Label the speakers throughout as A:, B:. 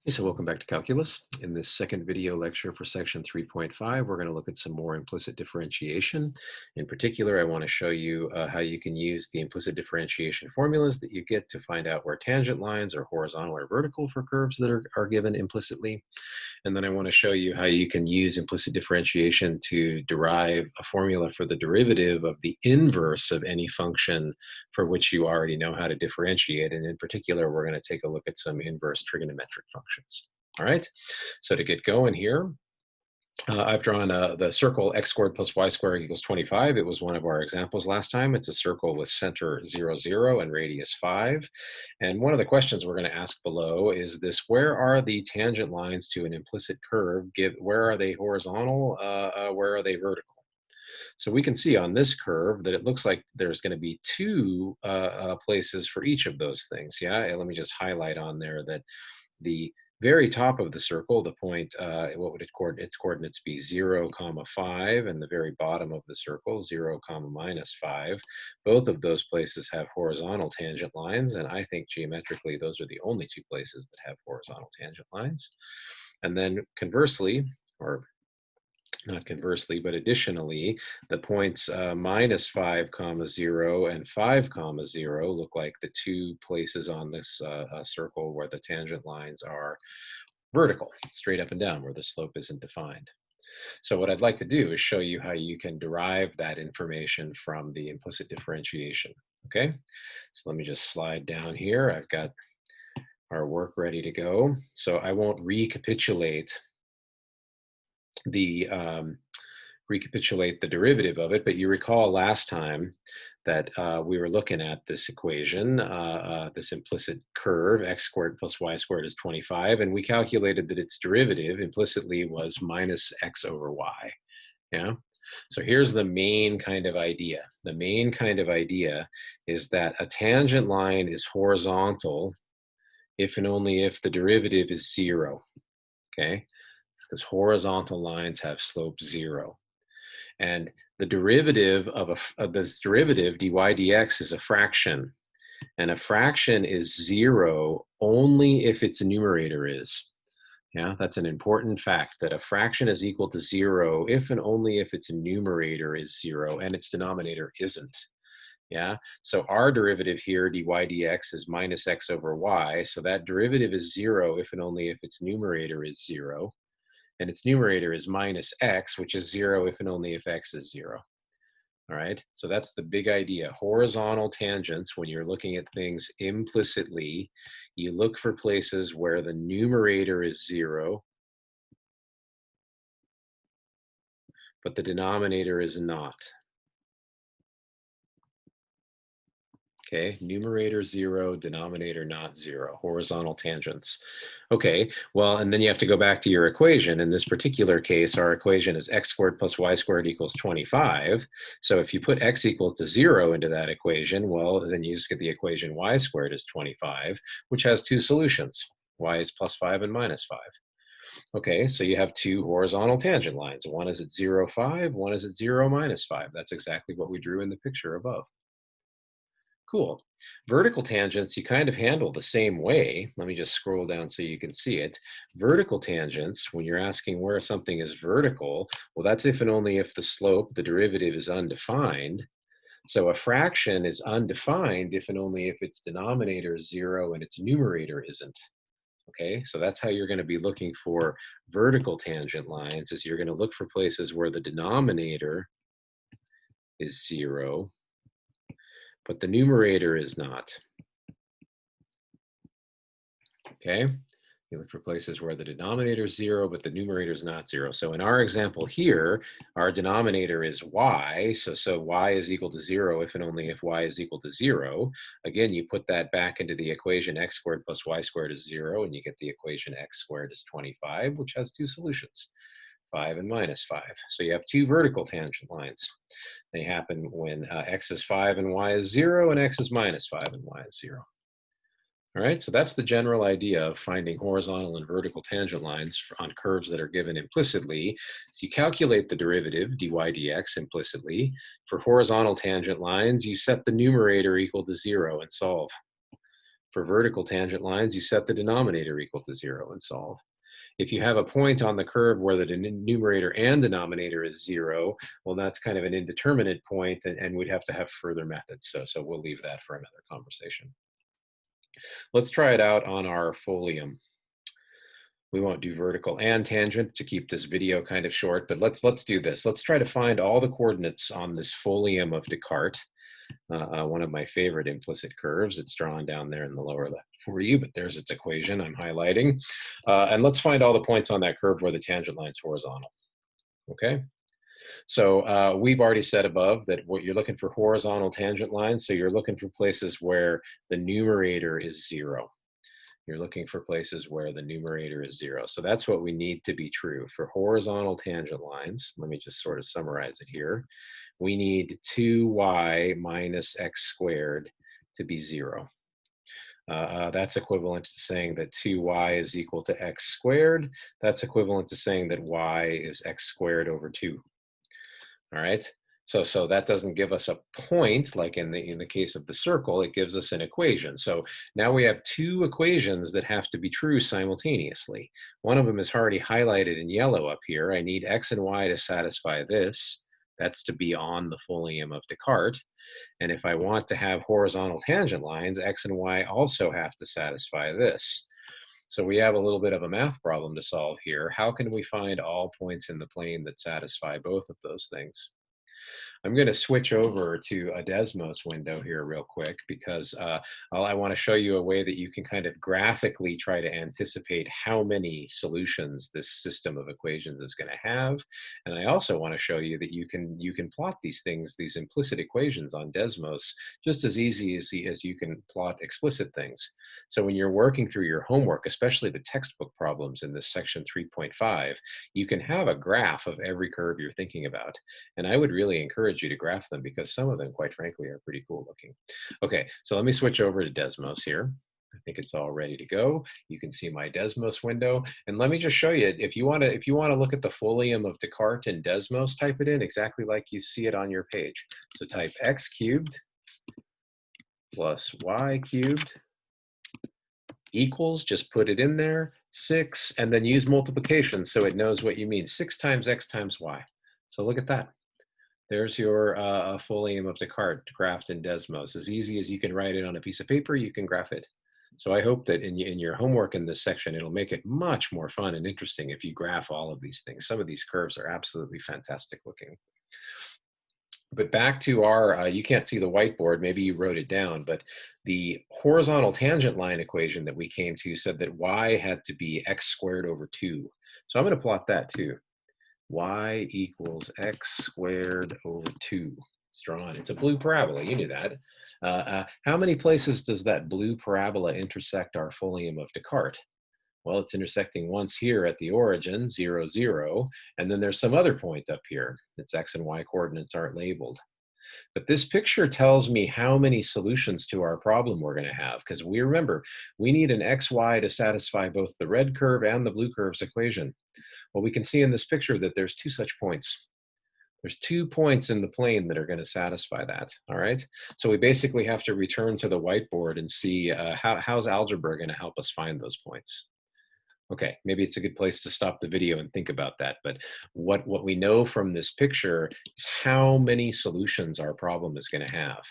A: Hey, so welcome back to Calculus. In this second video lecture for section 3.5, we're going to look at some more implicit differentiation. In particular, I want to show you how you can use the implicit differentiation formulas that you get to find out where tangent lines are horizontal or vertical for curves that are given implicitly. And then I want to show you how you can use implicit differentiation to derive a formula for the derivative of the inverse of any function for which you already know how to differentiate. And in particular, we're going to take a look at some inverse trigonometric functions. All right, so to get going here, I've drawn the circle x squared plus y squared equals 25. It was one of our examples last time. It's a circle with center 0, 0 and radius 5. And one of the questions we're going to ask below is this: where are the tangent lines to an implicit curve? Where are they horizontal? Where are they vertical? So we can see on this curve that it looks like there's going to be two places for each of those things. Yeah, and let me just highlight on there that the very top of the circle, the point, what would its coordinates be? 0, 5, and the very bottom of the circle, 0, minus 5. Both of those places have horizontal tangent lines, and I think geometrically those are the only two places that have horizontal tangent lines. And then conversely, or not conversely, but additionally, the points minus 5, 0 and 5, 0 look like the two places on this circle where the tangent lines are vertical, straight up and down, where the slope isn't defined. So what I'd like to do is show you how you can derive that information from the implicit differentiation, okay? So let me just slide down here. I've got our work ready to go. So I won't recapitulate the derivative of it, but you recall last time that we were looking at this equation, this implicit curve, x squared plus y squared is 25, and we calculated that its derivative implicitly was minus x over y, yeah? So here's the main kind of idea. The main kind of idea is that a tangent line is horizontal if and only if the derivative is 0, okay? Because horizontal lines have slope 0. And the derivative of this derivative, dy dx, is a fraction. And a fraction is 0 only if its numerator is. Yeah, that's an important fact, that a fraction is equal to 0 if and only if its numerator is 0 and its denominator isn't. Yeah, so our derivative here, dy dx, is minus x over y. So that derivative is 0 if and only if its numerator is 0. And its numerator is minus x, which is 0 if and only if x is 0. All right, so that's the big idea. Horizontal tangents, when you're looking at things implicitly, you look for places where the numerator is 0, but the denominator is not. Okay, numerator 0, denominator not 0, horizontal tangents. Okay, well, and then you have to go back to your equation. In this particular case, our equation is x squared plus y squared equals 25. So if you put x equals to 0 into that equation, well, then you just get the equation y squared is 25, which has two solutions. Y is plus 5 and minus 5. Okay, so you have two horizontal tangent lines. One is at 0, 5, one is at 0, minus 5. That's exactly what we drew in the picture above. Cool. Vertical tangents, you kind of handle the same way. Let me just scroll down so you can see it. Vertical tangents, when you're asking where something is vertical, well, that's if and only if the slope, the derivative, is undefined. So a fraction is undefined if and only if its denominator is 0 and its numerator isn't. Okay, so that's how you're going to be looking for vertical tangent lines, is you're going to look for places where the denominator is 0 but the numerator is not. Okay, you look for places where the denominator is 0, but the numerator is not 0. So in our example here, our denominator is y, so y is equal to 0 if and only if y is equal to 0. Again, you put that back into the equation x squared plus y squared is 0, and you get the equation x squared is 25, which has two solutions. 5 and minus 5. So you have two vertical tangent lines. They happen when x is 5 and y is 0, and x is minus 5 and y is 0. All right, so that's the general idea of finding horizontal and vertical tangent lines on curves that are given implicitly. So you calculate the derivative, dy dx, implicitly. For horizontal tangent lines, you set the numerator equal to 0 and solve. For vertical tangent lines, you set the denominator equal to 0 and solve. If you have a point on the curve where the numerator and denominator is 0, well, that's kind of an indeterminate point, and we'd have to have further methods. So we'll leave that for another conversation. Let's try it out on our folium. We won't do vertical and tangent to keep this video kind of short, but let's do this. Let's try to find all the coordinates on this folium of Descartes, one of my favorite implicit curves. It's drawn down there in the lower left for you, but there's its equation I'm highlighting. And let's find all the points on that curve where the tangent line's horizontal. Okay? So we've already said above that what you're looking for horizontal tangent lines, so you're looking for places where the numerator is 0. You're looking for places where the numerator is 0. So that's what we need to be true. For horizontal tangent lines, let me just sort of summarize it here. We need 2y minus x squared to be 0. That's equivalent to saying that 2y is equal to x squared. That's equivalent to saying that y is x squared over 2. All right. So that doesn't give us a point like in the case of the circle. It gives us an equation. So now we have two equations that have to be true simultaneously. One of them is already highlighted in yellow up here. I need x and y to satisfy this. That's to be on the folium of Descartes. And if I want to have horizontal tangent lines, x and y also have to satisfy this. So we have a little bit of a math problem to solve here. How can we find all points in the plane that satisfy both of those things? I'm going to switch over to a Desmos window here real quick because I want to show you a way that you can kind of graphically try to anticipate how many solutions this system of equations is going to have. And I also want to show you that you can plot these things, these implicit equations on Desmos just as easy as you can plot explicit things. So when you're working through your homework, especially the textbook problems in this section 3.5, you can have a graph of every curve you're thinking about. And I would really encourage you to graph them because some of them, quite frankly, are pretty cool looking. Okay, so let me switch over to Desmos here. I think it's all ready to go. You can see my Desmos window. And let me just show you, if you want to look at the folium of Descartes in Desmos, type it in exactly like you see it on your page. So type x cubed plus y cubed equals, just put it in there, 6, and then use multiplication so it knows what you mean. 6 times x times y. So look at that. There's your folium of Descartes graphed in Desmos. As easy as you can write it on a piece of paper, you can graph it. So I hope that in your homework in this section, it'll make it much more fun and interesting if you graph all of these things. Some of these curves are absolutely fantastic looking. But back to our, you can't see the whiteboard, maybe you wrote it down, but the horizontal tangent line equation that we came to said that y had to be x squared over 2. So I'm going to plot that too. Y equals x squared over 2. It's drawn. It's a blue parabola. You knew that. How many places does that blue parabola intersect our folium of Descartes? Well, it's intersecting once here at the origin, 0, 0, and then there's some other point up here. Its x and y coordinates aren't labeled. But this picture tells me how many solutions to our problem we're going to have, because we remember, we need an xy to satisfy both the red curve and the blue curve's equation. Well, we can see in this picture that there's 2 such points. There's 2 points in the plane that are going to satisfy that, all right? So we basically have to return to the whiteboard and see how's algebra going to help us find those points. Okay, maybe it's a good place to stop the video and think about that. But what we know from this picture is how many solutions our problem is going to have.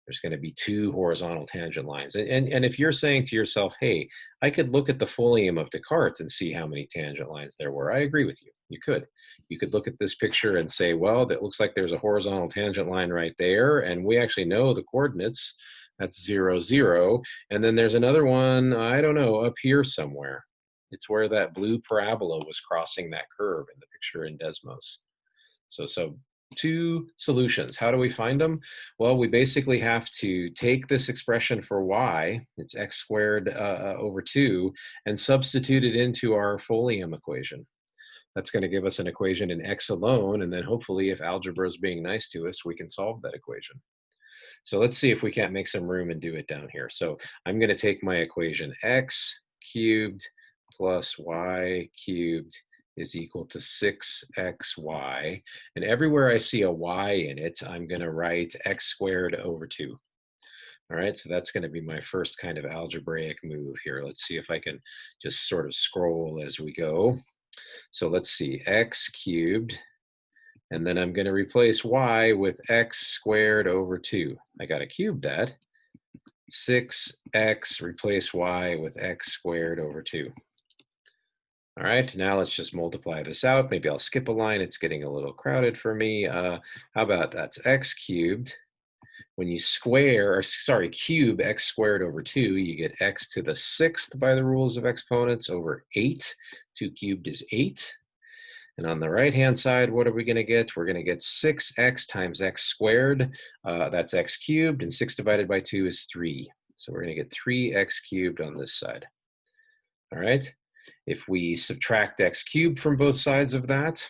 A: There's going to be 2 horizontal tangent lines. And if you're saying to yourself, hey, I could look at the folium of Descartes and see how many tangent lines there were, I agree with you. You could. You could look at this picture and say, well, that looks like there's a horizontal tangent line right there. And we actually know the coordinates. That's 0, 0. And then there's another one, I don't know, up here somewhere. It's where that blue parabola was crossing that curve in the picture in Desmos. So 2 solutions. How do we find them? Well, we basically have to take this expression for y, it's x squared over 2, and substitute it into our folium equation. That's going to give us an equation in x alone, and then hopefully, if algebra is being nice to us, we can solve that equation. So let's see if we can't make some room and do it down here. So I'm going to take my equation x cubed plus y cubed is equal to 6xy. And everywhere I see a y in it, I'm going to write x squared over 2. All right, so that's going to be my first kind of algebraic move here. Let's see if I can just sort of scroll as we go. So let's see, x cubed, and then I'm going to replace y with x squared over 2. I got to cube that. 6x, replace y with x squared over 2. All right, now let's just multiply this out. Maybe I'll skip a line. It's getting a little crowded for me. How about that's x cubed. When you cube x squared over 2, you get x to the 6th by the rules of exponents over 8. 2 cubed is 8. And on the right-hand side, what are we going to get? We're going to get 6x times x squared. That's x cubed, and 6 divided by 2 is 3. So we're going to get 3x cubed on this side. All right. If we subtract x cubed from both sides of that,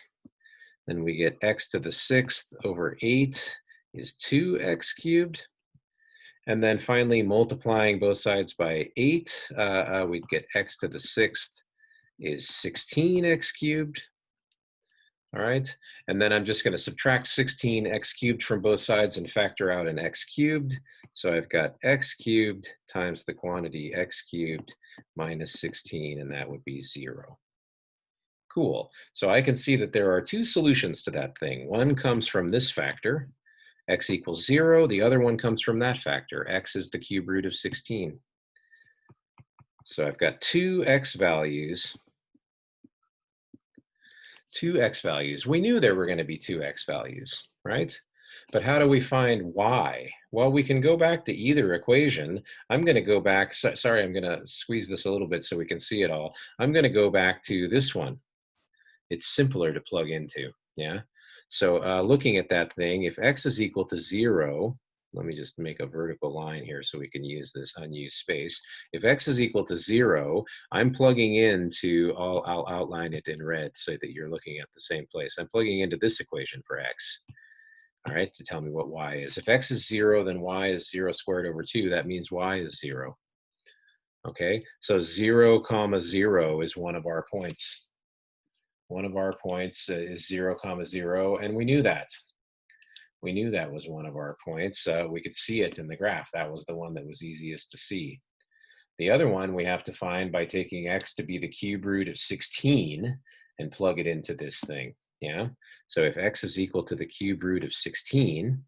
A: then we get x to the 6th over 8 is 2x cubed. And then finally, multiplying both sides by 8, we'd get x to the 6th is 16x cubed. All right, and then I'm just going to subtract 16x cubed from both sides and factor out an x cubed. So I've got x cubed times the quantity x cubed minus 16, and that would be 0. Cool. So I can see that there are two solutions to that thing. One comes from this factor, x equals 0. The other one comes from that factor, x is the cube root of 16. So I've got two x values. Two x values. We knew there were going to be two x values, right? But how do we find y? Well, we can go back to either equation. I'm going to go back, sorry, I'm going to squeeze this a little bit so we can see it all. I'm going to go back to this one. It's simpler to plug into, yeah? So looking at that thing, if x is equal to 0, let me just make a vertical line here so we can use this unused space. If x is equal to 0, I'm plugging into, I'll outline it in red so that you're looking at the same place. I'm plugging into this equation for x, all right, to tell me what y is. If x is 0, then y is 0 squared over 2. That means y is 0. Okay, so 0, comma 0 is one of our points. One of our points is 0, comma 0, and we knew that. We knew that was one of our points. We could see it in the graph. That was the one that was easiest to see. The other one we have to find by taking x to be the cube root of 16 and plug it into this thing, yeah? So if x is equal to the cube root of 16,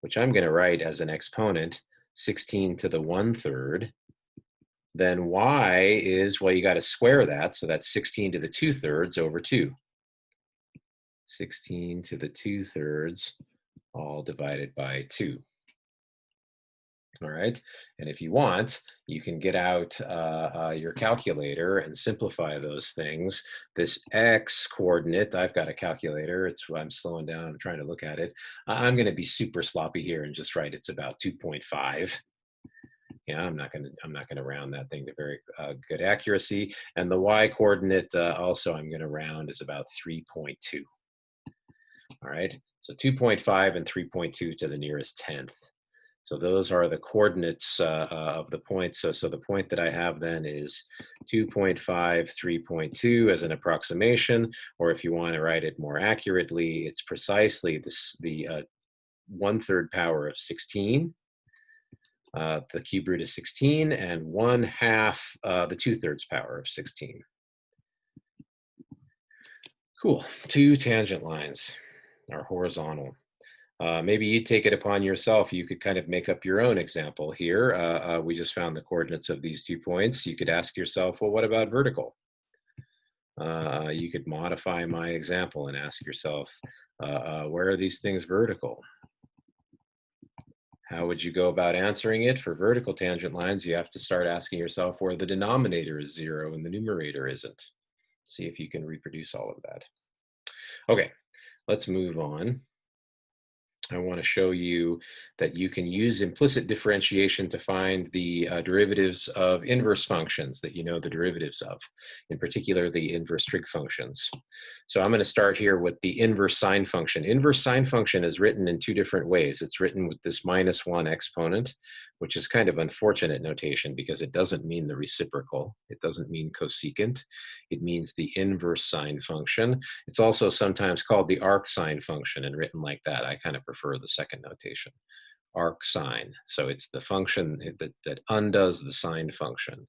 A: which I'm going to write as an exponent, 16 to the 1/3, then y is, well, you got to square that, so that's 16 to the 2/3 over 2. 16 to the 2/3, all divided by 2. All right, and if you want, you can get out your calculator and simplify those things. This x coordinate, I've got a calculator. It's I'm slowing down. I'm trying to look at it. I'm going to be super sloppy here and just write it's about 2.5. Yeah, I'm not going to round that thing to very good accuracy. And the y coordinate also I'm going to round is about 3.2. All right, so 2.5 and 3.2 to the nearest 10th. So those are the coordinates of the points. So the point that I have then is 2.5, 3.2 as an approximation, or if you want to write it more accurately, it's precisely the 1/3 power of 16. The cube root is 16, and 1/2 the 2/3 power of 16. Cool. Two tangent lines are horizontal. Maybe you take it upon yourself. You could kind of make up your own example here. We just found the coordinates of these 2 points. You could ask yourself, well, what about vertical? You could modify my example and ask yourself, where are these things vertical? How would you go about answering it? For vertical tangent lines, you have to start asking yourself where the denominator is 0 and the numerator isn't. See if you can reproduce all of that. Okay, let's move on. I want to show you that you can use implicit differentiation to find the derivatives of inverse functions that you know the derivatives of, in particular the inverse trig functions. So I'm going to start here with the inverse sine function. Inverse sine function is written in two different ways. It's written with this -1 exponent, which is kind of unfortunate notation because it doesn't mean the reciprocal. It doesn't mean cosecant. It means the inverse sine function. It's also sometimes called the arc sine function and written like that. I kind of prefer the second notation. arcsine. So it's the function that undoes the sine function.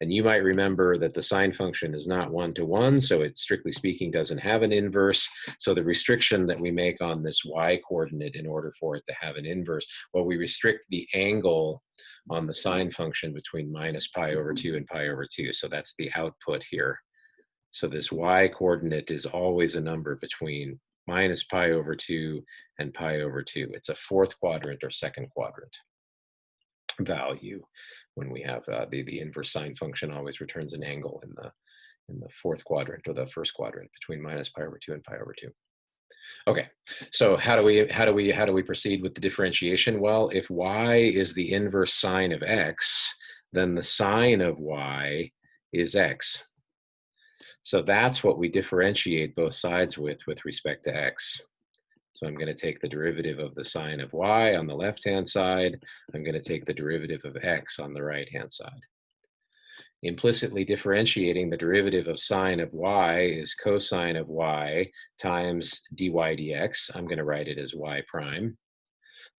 A: And you might remember that the sine function is not one-to-one, so it, strictly speaking, doesn't have an inverse. So the restriction that we make on this y coordinate in order for it to have an inverse, well, we restrict the angle on the sine function between minus pi over 2 and pi over 2. So that's the output here. So this y coordinate is always a number between minus pi over 2 and pi over 2. It's a fourth quadrant or second quadrant value. When we have the inverse sine function always returns an angle in the fourth quadrant or the first quadrant between minus pi over 2 and pi over 2. Okay, so how do we proceed with the differentiation? Well, if y is the inverse sine of x, then the sine of y is x. So that's what we differentiate both sides with respect to x. So I'm going to take the derivative of the sine of y on the left-hand side. I'm going to take the derivative of x on the right-hand side. Implicitly differentiating, the derivative of sine of y is cosine of y times dy dx. I'm going to write it as y prime.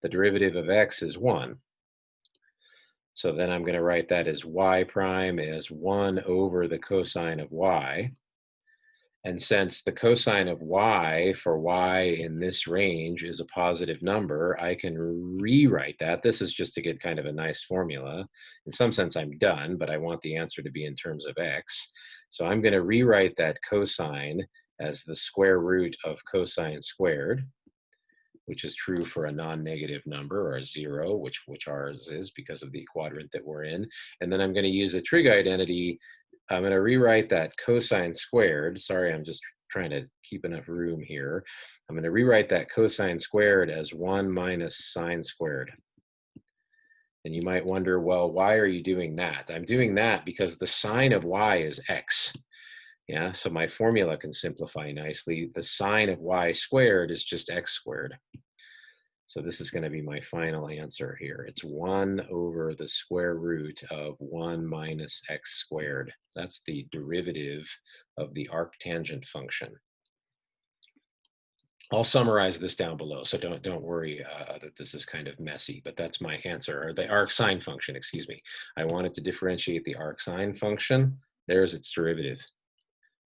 A: The derivative of x is 1. So then I'm going to write that as y prime as 1 over the cosine of y. And since the cosine of y for y in this range is a positive number, I can rewrite that. This is just to get kind of a nice formula. In some sense, I'm done, but I want the answer to be in terms of x. So I'm going to rewrite that cosine as the square root of cosine squared, which is true for a non-negative number, or a 0, which ours is because of the quadrant that we're in. And then I'm going to use a trig identity. I'm going to rewrite that cosine squared. Sorry, I'm just trying to keep enough room here. I'm going to rewrite that cosine squared as 1 minus sine squared. And you might wonder, well, why are you doing that? I'm doing that because the sine of y is x. Yeah, so my formula can simplify nicely. The sine of y squared is just x squared. So this is going to be my final answer here. It's 1 over the square root of 1 minus x squared. That's the derivative of the arctangent function. I'll summarize this down below, so don't worry that this is kind of messy, but that's my answer, or the arcsine function, excuse me. I wanted to differentiate the arcsine function. There's its derivative.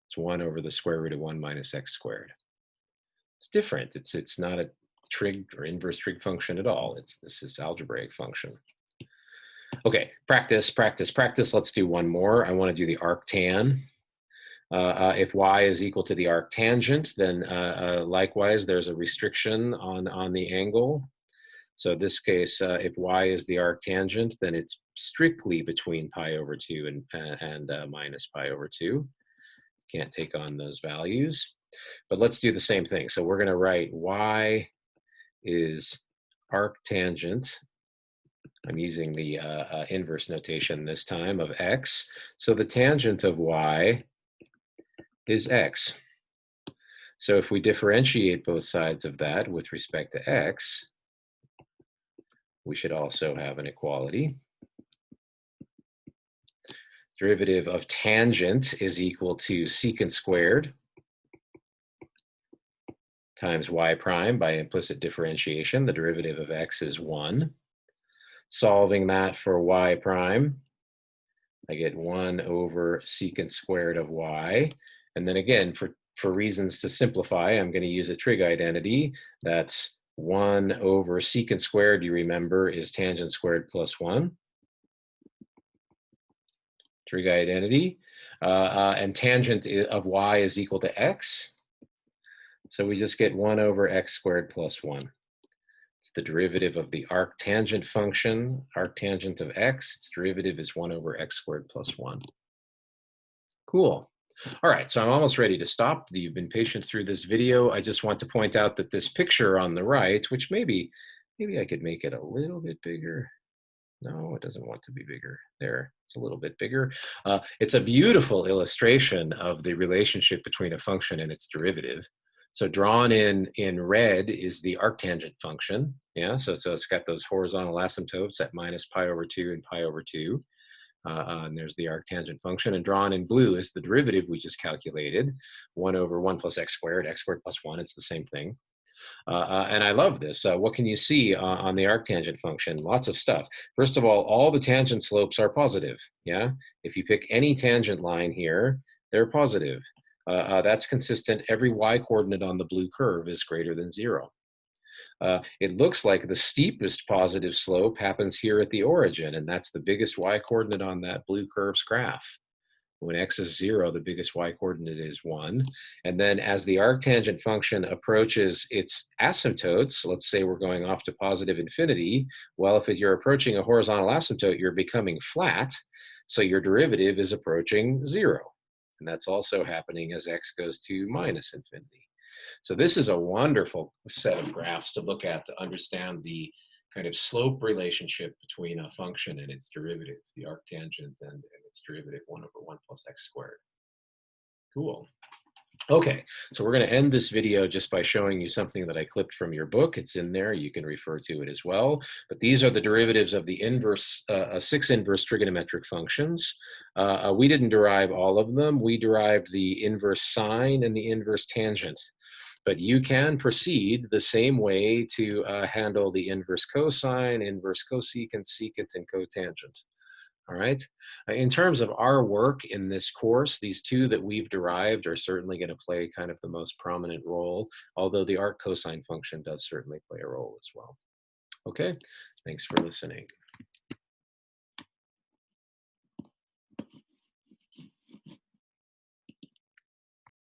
A: It's 1 over the square root of 1 minus x squared. It's different. It's not a trig or inverse trig function at all. This is algebraic function. Okay, practice. Let's do one more. I want to do the arctan. If y is equal to the arctangent, then likewise there's a restriction on the angle. So in this case, if y is the arctangent, then it's strictly between pi over 2 and minus pi over 2. Can't take on those values. But let's do the same thing. So we're going to write y is arctangent. I'm using the inverse notation this time of x. So the tangent of y is x. So if we differentiate both sides of that with respect to x, we should also have an equality. Derivative of tangent is equal to secant squared times y prime by implicit differentiation. The derivative of x is 1. Solving that for y prime, I get 1 over secant squared of y. And then again, for reasons to simplify, I'm going to use a trig identity. That's 1 over secant squared, you remember, is tangent squared plus 1. Trig identity. And tangent of y is equal to x. So we just get 1 over x squared plus 1. It's the derivative of the arctangent function, arctangent of x. Its derivative is 1 over x squared plus 1. Cool. All right, so I'm almost ready to stop. You've been patient through this video. I just want to point out that this picture on the right, which maybe I could make it a little bit bigger. No, it doesn't want to be bigger. There, it's a little bit bigger. It's a beautiful illustration of the relationship between a function and its derivative. So drawn in red is the arctangent function. Yeah, so it's got those horizontal asymptotes at minus pi over 2 and pi over 2. And there's the arctangent function. And drawn in blue is the derivative we just calculated, 1 over 1 plus x squared plus 1. It's the same thing. And I love this. What can you see on the arctangent function? Lots of stuff. First of all the tangent slopes are positive. Yeah, if you pick any tangent line here, they're positive. That's consistent. Every y-coordinate on the blue curve is greater than 0. It looks like the steepest positive slope happens here at the origin, and that's the biggest y-coordinate on that blue curve's graph. When x is 0, the biggest y-coordinate is 1. And then as the arctangent function approaches its asymptotes, let's say we're going off to positive infinity, well, if you're approaching a horizontal asymptote, you're becoming flat, so your derivative is approaching 0. And that's also happening as x goes to minus infinity. So this is a wonderful set of graphs to look at to understand the kind of slope relationship between a function and its derivative, the arctangent and its derivative 1 over 1 plus x squared. Cool. Okay, so we're going to end this video just by showing you something that I clipped from your book. It's in there. You can refer to it as well. But these are the derivatives of the inverse, 6 inverse trigonometric functions. We didn't derive all of them. We derived the inverse sine and the inverse tangent. But you can proceed the same way to handle the inverse cosine, inverse cosecant, secant, and cotangent. All right. In terms of our work in this course, these two that we've derived are certainly going to play kind of the most prominent role, although the arc cosine function does certainly play a role as well. Okay, thanks for listening.